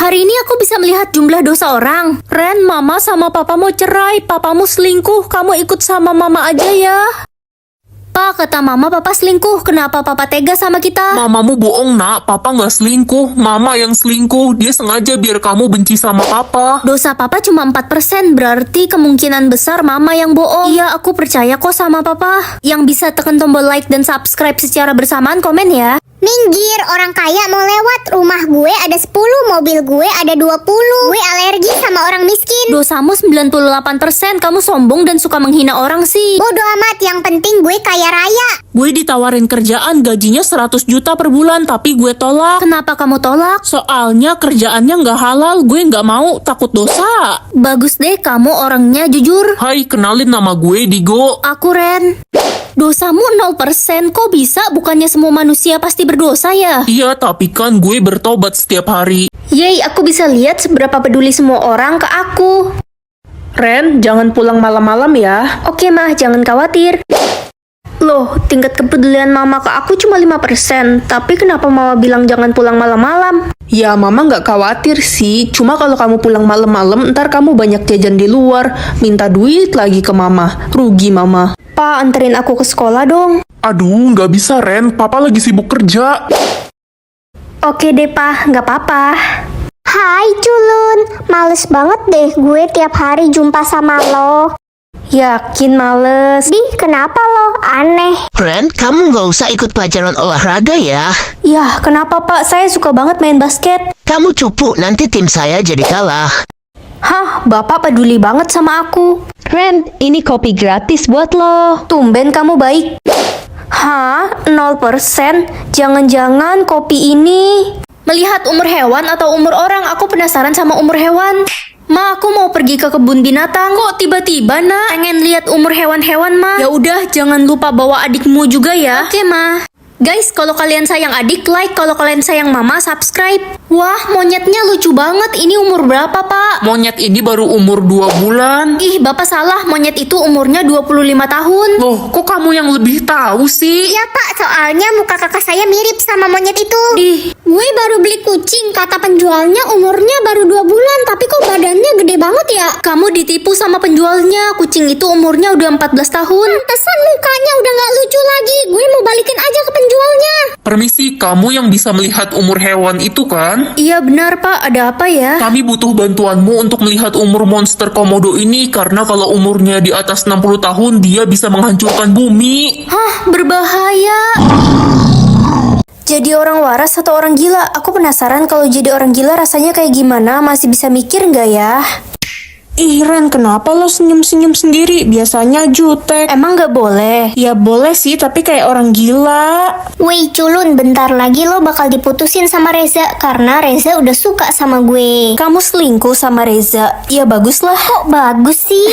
Hari ini aku bisa melihat jumlah dosa orang. Ren, mama sama papa mau cerai. Papamu selingkuh, kamu ikut sama mama aja ya. Pak, kata mama papa selingkuh. Kenapa papa tega sama kita? Mamamu bohong, nak. Papa nggak selingkuh. Mama yang selingkuh. Dia sengaja biar kamu benci sama papa. Dosa papa cuma 4%, berarti kemungkinan besar mama yang bohong. Iya, aku percaya kok sama papa. Yang bisa tekan tombol like dan subscribe secara bersamaan, komen ya. Minggir, orang kaya mau lewat. Rumah gue ada 10, mobil gue ada 20. Gue alergi sama orang miskin. Dosamu 98%, kamu sombong dan suka menghina orang sih. Bodoh amat, yang penting gue kaya raya. Gue ditawarin kerjaan gajinya 100 juta per bulan, tapi gue tolak. Kenapa kamu tolak? Soalnya kerjaannya nggak halal, gue nggak mau, takut dosa. Bagus deh, kamu orangnya jujur. Hai, kenalin nama gue Digo. Aku Ren. Dosamu 0%, kok bisa? Bukannya semua manusia pasti berdosa ya? Iya, tapi kan gue bertobat setiap hari. Yeay, aku bisa lihat seberapa peduli semua orang ke aku. Ren, jangan pulang malam-malam ya. Oke mah, jangan khawatir. Loh, tingkat kepedulian mama ke aku cuma 5%. Tapi kenapa mama bilang jangan pulang malam-malam? Ya, mama nggak khawatir sih. Cuma kalau kamu pulang malam-malam, ntar kamu banyak jajan di luar. Minta duit lagi ke mama. Rugi mama. Pa, anterin aku ke sekolah dong. Aduh, nggak bisa Ren, papa lagi sibuk kerja. Oke deh pa, nggak apa-apa. Hai culun, males banget deh gue tiap hari jumpa sama lo. Yakin males? Dih, kenapa lo? Aneh. Ren, kamu nggak usah ikut pelajaran olahraga ya. Yah, kenapa pak? Saya suka banget main basket. Kamu cupu, nanti tim saya jadi kalah. Hah, bapak peduli banget sama aku. Ren, ini kopi gratis buat lo. Tumben kamu baik. Hah? 0%? Jangan-jangan kopi ini... Melihat umur hewan atau umur orang, aku penasaran sama umur hewan. Ma, aku mau pergi ke kebun binatang. Kok tiba-tiba, nak? Pengen lihat umur hewan-hewan, Ma. Ya udah, jangan lupa bawa adikmu juga ya. Oke, Ma. Guys, kalau kalian sayang adik, like. Kalau kalian sayang mama, subscribe. Wah, monyetnya lucu banget. Ini umur berapa, Pak? Monyet ini baru umur 2 bulan. Ih, Bapak salah. Monyet itu umurnya 25 tahun. Loh, kok kamu yang lebih tahu sih? Iya pak, soalnya muka kakak saya mirip sama monyet itu. Ih, Gue baru beli kucing, kata penjualnya umurnya baru 2 bulan, tapi kok badannya gede banget ya? kamu ditipu sama penjualnya. Kucing itu umurnya udah 14 tahun. Pantesan mukanya udah gak lucu lagi. Gue mau balikin aja ke penjualnya. Permisi, kamu yang bisa melihat umur hewan itu kan? Iya benar, Pak. Ada apa ya? Kami butuh bantuanmu untuk melihat umur monster komodo ini, karena kalau umurnya di atas 60 tahun, dia bisa menghancurkan bumi. Hah, berbahaya. Jadi orang waras atau orang gila? Aku penasaran kalau jadi orang gila rasanya kayak gimana. Masih bisa mikir nggak ya? Ih, Ren, kenapa lo senyum-senyum sendiri? Biasanya jutek. Emang nggak boleh? Ya boleh sih, tapi kayak orang gila. Wih culun, bentar lagi lo bakal diputusin sama Reza, karena Reza udah suka sama gue. Kamu selingkuh sama Reza? Ya baguslah. Kok bagus sih?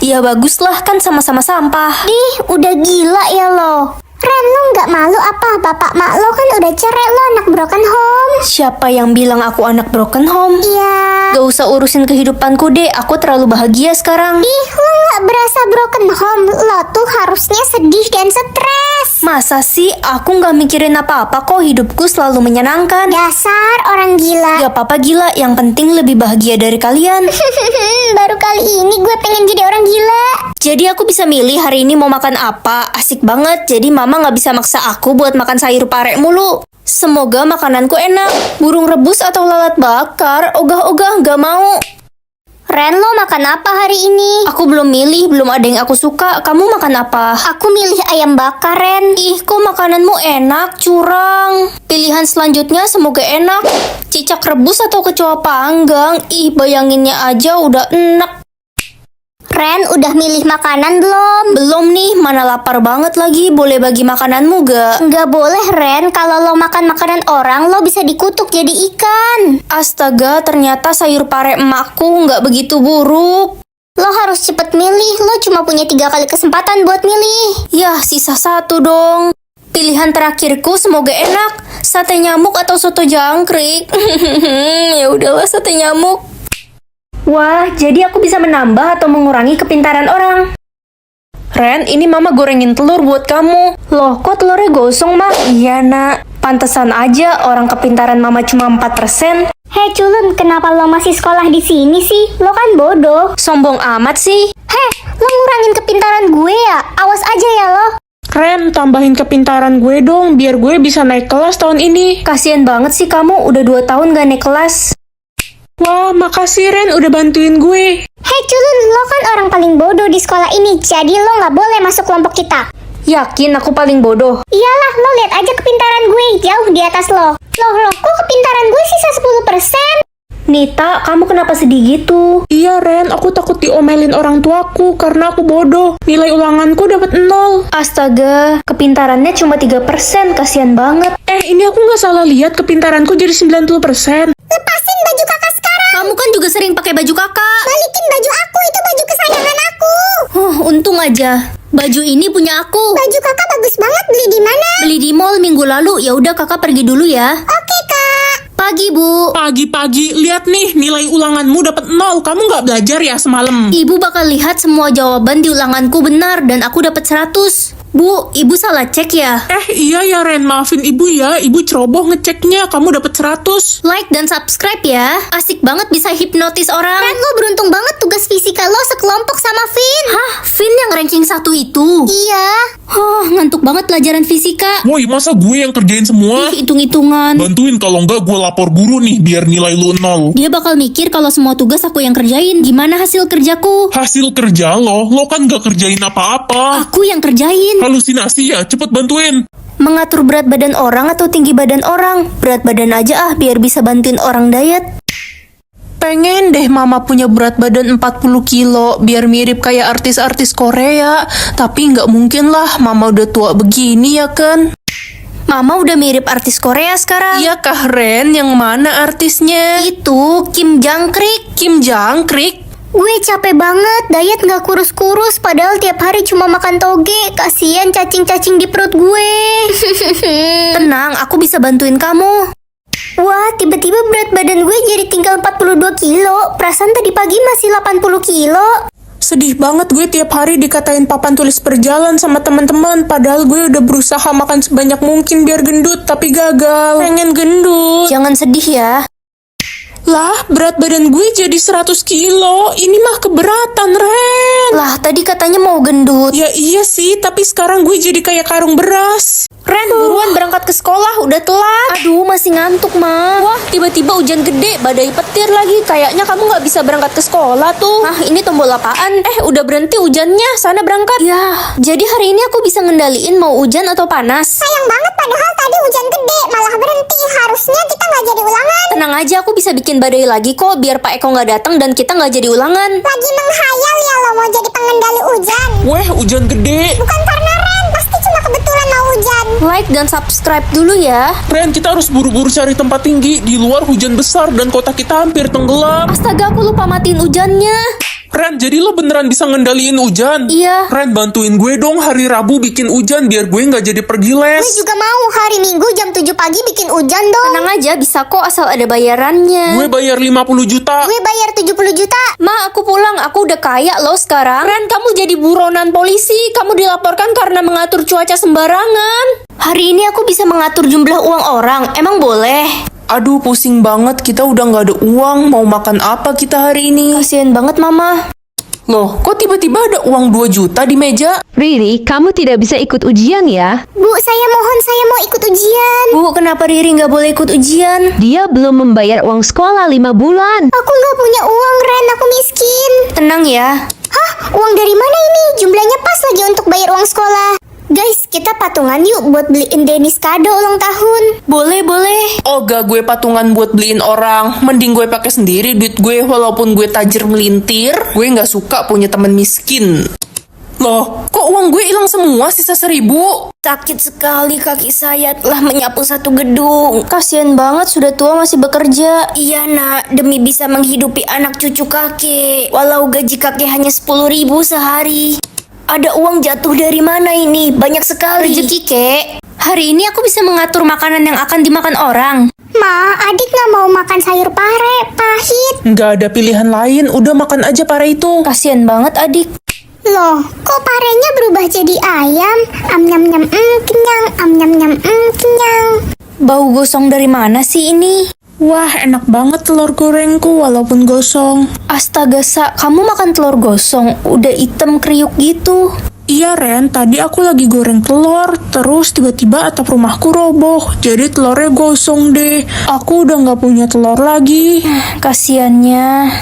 Ya baguslah, kan sama-sama sampah. Ih, udah gila ya lo. Ren, lo nggak malu apa? Bapak mak lo kan udah cerai, lo anak broken home. Siapa yang bilang aku anak broken home? Iya. Gak usah urusin kehidupanku deh, aku terlalu bahagia sekarang. Ih, lo nggak berasa broken home. Lo tuh harusnya sedih dan stres. Masa sih? Aku nggak mikirin apa-apa kok, hidupku selalu menyenangkan. Dasar orang gila. Gak apa-apa gila, yang penting lebih bahagia dari kalian. Baru kali ini gue pengen jadi orang gila. Jadi aku bisa milih hari ini mau makan apa. Asik banget, jadi mama nggak bisa maksa aku buat makan sayur pare mulu. Semoga makananku enak. Burung rebus atau lalat bakar? Ogah-ogah nggak mau. Ren, lo makan apa hari ini? Aku belum milih, belum ada yang aku suka. Kamu makan apa? Aku milih ayam bakar, Ren. Ih, kok makananmu enak, curang. Pilihan selanjutnya semoga enak. Cicak rebus atau kecoa panggang? Ih, bayanginnya aja udah enak. Ren, udah milih makanan belum? Belum nih, mana lapar banget lagi. Boleh bagi makananmu gak? Nggak boleh, Ren. Kalau lo makan makanan orang, lo bisa dikutuk jadi ikan. Astaga, ternyata sayur pare emakku nggak begitu buruk. Lo harus cepet milih. Lo cuma punya 3 kali kesempatan buat milih. Yah, sisa 1 dong. Pilihan terakhirku semoga enak. Sate nyamuk atau soto jangkrik? Ya udahlah, sate nyamuk. Wah, jadi aku bisa menambah atau mengurangi kepintaran orang. Ren, ini mama gorengin telur buat kamu. Loh, kok telurnya gosong, Ma? Iya, nak. Pantesan aja orang kepintaran mama cuma 4%. Hei culun, kenapa lo masih sekolah di sini sih? Lo kan bodoh. Sombong amat sih. Heh, lo ngurangin kepintaran gue ya? Awas aja ya lo. Ren, tambahin kepintaran gue dong, biar gue bisa naik kelas tahun ini. Kasian banget sih kamu, udah 2 tahun gak naik kelas. Wah, makasih Ren udah bantuin gue. Hei culun, lo kan orang paling bodoh di sekolah ini, jadi lo nggak boleh masuk kelompok kita. Yakin aku paling bodoh? Iyalah, lo lihat aja kepintaran gue jauh di atas lo. Loh, kok kepintaran gue sisa 10%? Nita, kamu kenapa sedih gitu? Iya Ren, aku takut diomelin orang tuaku karena aku bodoh. Nilai ulanganku dapat 0. Astaga, kepintarannya cuma 3%, kasihan banget. Ini aku nggak salah lihat kepintaranku jadi 90%. Lepasin baju kakak sekarang. Kamu kan juga sering pakai baju kakak. Balikin baju aku, itu baju kesayangan aku. Untung aja. Baju ini punya aku. Baju kakak bagus banget, beli di mana? Beli di mall minggu lalu. Ya udah kakak pergi dulu ya. Oke kak. Pagi, Bu. Pagi-pagi, lihat nih, nilai ulanganmu dapat 0. Kamu nggak belajar ya semalam? Ibu bakal lihat semua jawaban di ulanganku benar dan aku dapat 100. Bu, ibu salah cek ya? Iya ya Ren, maafin ibu ya. Ibu ceroboh ngeceknya, kamu dapat 100. Like dan subscribe ya. Asik banget bisa hipnotis orang. Ren, lo beruntung banget tugas fisika lo sekelompok sama Vin. Hah, Vin yang ranking 1 itu? Iya. Ngantuk banget pelajaran fisika. Woi, masa gue yang kerjain semua? Hitung-hitungan. Bantuin, kalau enggak gue lapor guru nih biar nilai lu 0. Dia bakal mikir kalau semua tugas aku yang kerjain. Gimana hasil kerjaku? Hasil kerja lo kan gak kerjain apa-apa. Aku yang kerjain. Halusinasi ya, cepet bantuin. Mengatur berat badan orang atau tinggi badan orang? Berat badan aja biar bisa bantuin orang diet. Pengen deh mama punya berat badan 40 kilo biar mirip kayak artis-artis Korea. Tapi nggak mungkin lah, mama udah tua begini ya kan? Mama udah mirip artis Korea sekarang. Iya kah Ren, yang mana artisnya? Itu Kim Jangkrik. Kim Jangkrik? Gue capek banget, diet nggak kurus-kurus, padahal tiap hari cuma makan toge. Kasian cacing-cacing di perut gue. Tenang, aku bisa bantuin kamu. Wah, tiba-tiba berat badan gue jadi tinggal 42 kilo. Perasaan tadi pagi masih 80 kilo. Sedih banget gue tiap hari dikatain papan tulis perjalan sama teman-teman. Padahal gue udah berusaha makan sebanyak mungkin biar gendut, tapi gagal. Pengen gendut. Jangan sedih ya. Lah, berat badan gue jadi 100 kilo. Ini mah keberatan, Ren. Lah, tadi katanya mau gendut. Ya iya sih, tapi sekarang gue jadi kayak karung beras. Ren, buruan berangkat ke sekolah, udah telat. Aduh, masih ngantuk, Ma. Wah, tiba-tiba hujan gede, badai petir lagi. Kayaknya kamu nggak bisa berangkat ke sekolah tuh. Ini tombol apaan? Udah berhenti hujannya, sana berangkat. Ya, jadi hari ini aku bisa ngendaliin mau hujan atau panas. Sayang banget, padahal tadi hujan gede, malah berhenti. Harusnya kita nggak jadi ulangan. Tenang aja, aku bisa bikin badai lagi kok, biar Pak Eko nggak datang dan kita nggak jadi ulangan. Lagi menghayal ya lo mau jadi pengendali hujan. Weh, hujan gede. Bukan karena Ren, pasti cuma kebetulan mau hujan. Like dan subscribe dulu ya. Ren, kita harus buru-buru cari tempat tinggi. Di luar hujan besar dan kota kita hampir tenggelam. Astaga, aku lupa matiin hujannya. Ren, jadi lo beneran bisa ngendaliin hujan? Iya. Ren, bantuin gue dong hari Rabu bikin hujan biar gue nggak jadi pergi les. Gue juga mau hari Minggu jam 7 pagi bikin hujan dong. Tenang aja, bisa kok asal ada bayarannya. Gue bayar 50 juta. Gue bayar 70 juta. Ma, aku pulang. Aku udah kaya loh sekarang. Ren, kamu jadi buronan polisi. Kamu dilaporkan karena mengatur cuaca sembarangan. Hari ini aku bisa mengatur jumlah uang orang. Emang boleh? Aduh, pusing banget. Kita udah nggak ada uang. Mau makan apa kita hari ini? Kasian banget, Mama. Loh, kok tiba-tiba ada uang 2 juta di meja? Riri, kamu tidak bisa ikut ujian ya? Bu, saya mohon, saya mau ikut ujian. Bu, kenapa Riri nggak boleh ikut ujian? Dia belum membayar uang sekolah 5 bulan. Aku nggak punya uang, Ren. Aku miskin. Tenang ya. Hah? Uang dari mana ini? Jumlahnya pas lagi untuk bayar uang sekolah. Guys, kita patungan yuk buat beliin Dennis kado ulang tahun. Boleh. Gak gue patungan buat beliin orang. Mending gue pakai sendiri duit gue walaupun gue tajir melintir. Gue nggak suka punya teman miskin. Loh, kok uang gue hilang semua sisa 1.000? Sakit sekali kaki saya telah menyapu satu gedung. Kasian banget sudah tua masih bekerja. Iya nak, demi bisa menghidupi anak cucu kakek. Walau gaji kakek hanya 10.000 sehari. Ada uang jatuh dari mana ini? Banyak sekali. Rezeki kek. Hari ini aku bisa mengatur makanan yang akan dimakan orang. Ma, adik nggak mau makan sayur pare, pahit. Nggak ada pilihan lain, udah makan aja pare itu. Kasian banget adik. Loh, kok parenya berubah jadi ayam? Nyam nyam kenyang, nyam nyam kenyang. Bau gosong dari mana sih ini? Wah, enak banget telur gorengku walaupun gosong. Astaga, Sa, kamu makan telur gosong, udah hitam kriuk gitu. Iya Ren, tadi aku lagi goreng telur, terus tiba-tiba atap rumahku roboh, jadi telurnya gosong deh. Aku udah nggak punya telur lagi. Kasiannya.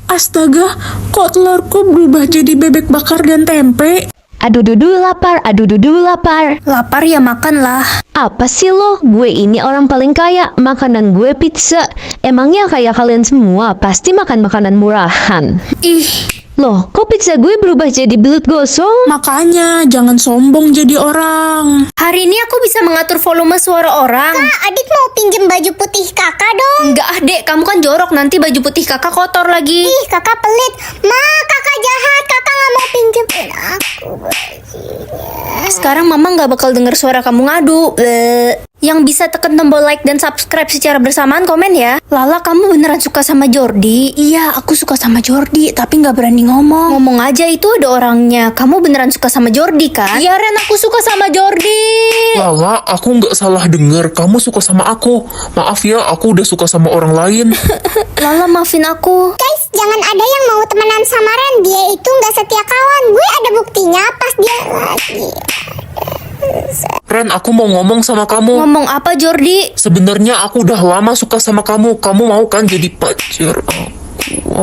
Astaga, kok telurku berubah jadi bebek bakar dan tempe? Aduh dudu lapar, aduh dudu lapar. Lapar ya makan lah. Apa sih lo? Gue ini orang paling kaya, makanan gue pizza. Emangnya kayak kalian semua pasti makan makanan murahan. Ih, Loh, kok pizza gue berubah jadi belut gosong? Makanya, jangan sombong jadi orang. hari ini aku bisa mengatur volume suara orang. Kak, adik mau pinjem baju putih kakak dong. Enggak ah, Dek, kamu kan jorok, nanti baju putih kakak kotor lagi. Ih, kakak pelit. Ma, kakak jahat. Kakak nggak mau pinjemin aku bajunya. Sekarang mama nggak bakal denger suara kamu ngadu. Bleh. Yang bisa tekan tombol like dan subscribe secara bersamaan komen ya. Lala, kamu beneran suka sama Jordi? Iya, aku suka sama Jordi, tapi nggak berani ngomong. Ngomong aja, itu ada orangnya. Kamu beneran suka sama Jordi kan? Iya Ren, aku suka sama Jordi. Lala, aku nggak salah denger. Kamu suka sama aku. Maaf ya, aku udah suka sama orang lain. Lala, maafin aku. Guys, jangan ada yang mau temenan sama Ren. Dia itu nggak setia kawan. Gue ada buktinya pas dia lagi. Ren, aku mau ngomong sama kamu. Ngomong apa Jordi? Sebenarnya aku udah lama suka sama kamu. Kamu mau kan jadi pacar aku?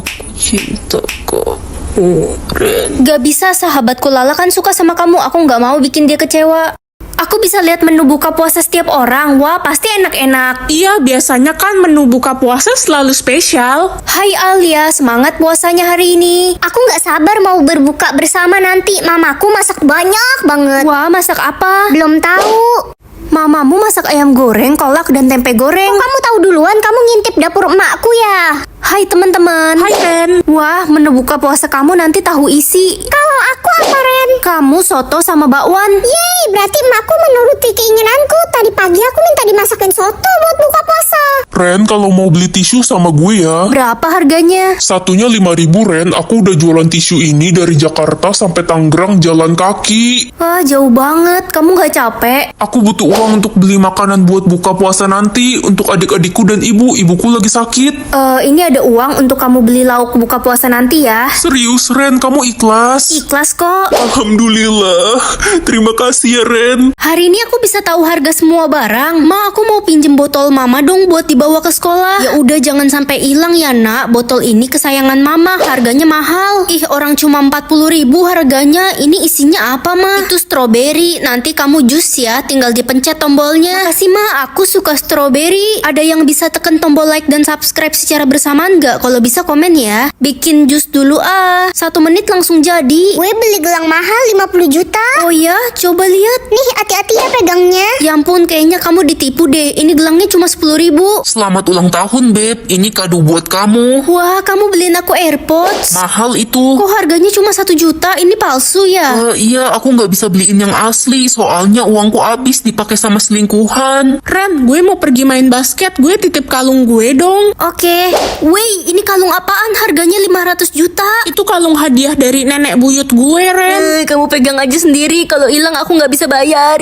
Aku cinta kamu, Ren. Gak bisa, sahabatku Lala kan suka sama kamu. Aku nggak mau bikin dia kecewa. Aku bisa lihat menu buka puasa setiap orang. Wah, pasti enak-enak. Iya, biasanya kan menu buka puasa selalu spesial. Hai Alia, semangat puasanya hari ini. Aku nggak sabar mau berbuka bersama nanti. Mamaku masak banyak banget. Wah, masak apa? Belum tahu. Mamamu masak ayam goreng, kolak, dan tempe goreng. Kok kamu tahu duluan? Kamu ngintip dapur emakku ya? Hai teman-teman. Hai Ren. Wah, menu buka puasa kamu nanti tahu isi. Kalau aku apa, Ren? Kamu soto sama bakwan. Yeay, berarti emakku menuruti keinginanku. Tadi pagi aku minta dimasakin soto buat buka puasa. Ren, kalau mau beli tisu sama gue ya. Berapa harganya? Satunya 5.000 Ren, aku udah jualan tisu ini dari Jakarta sampai Tangerang jalan kaki. Wah, jauh banget. Kamu nggak capek? Aku butuh uang untuk beli makanan buat buka puasa nanti. Untuk adik-adikku dan ibuku lagi sakit. Ini ada uang untuk kamu beli lauk buka puasa nanti ya. Serius Ren, kamu ikhlas? Ikhlas kok. Alhamdulillah, terima kasih ya Ren. Hari ini aku bisa tahu harga semua barang. Ma, aku mau pinjem botol mama dong buat dibawa ke sekolah. Ya udah, jangan sampai hilang ya nak. Botol ini kesayangan mama, harganya mahal. Ih, orang cuma 40.000 harganya. Ini isinya apa ma? Itu stroberi. Nanti kamu jus ya, tinggal dipencet tombolnya. Makasih ma, aku suka stroberi. Ada yang bisa tekan tombol like dan subscribe secara bersamaan nggak? Kalau bisa komen ya. Bikin jus dulu ah. 1 menit langsung jadi. Gue beli gelang mahal 50 juta. Oh ya, coba lihat. Nih, hati-hati ya pegangnya. Ya ampun, kayaknya kamu ditipu deh. Ini gelangnya cuma 10.000. Selamat ulang tahun, Beb. Ini kado buat kamu. Wah, kamu beliin aku AirPods. Mahal itu. Kok harganya cuma 1 juta? Ini palsu ya? Iya, aku nggak bisa beliin yang asli. Soalnya uangku habis dipakai sama selingkuhan. Ren, gue mau pergi main basket. Gue titip kalung gue dong. Oke. Wey, ini kalung apaan? Harganya 500 juta. Itu kalung hadiah dari nenek buyut gue, Ren. Kamu pegang aja sendiri. Kalau hilang aku nggak bisa bayar.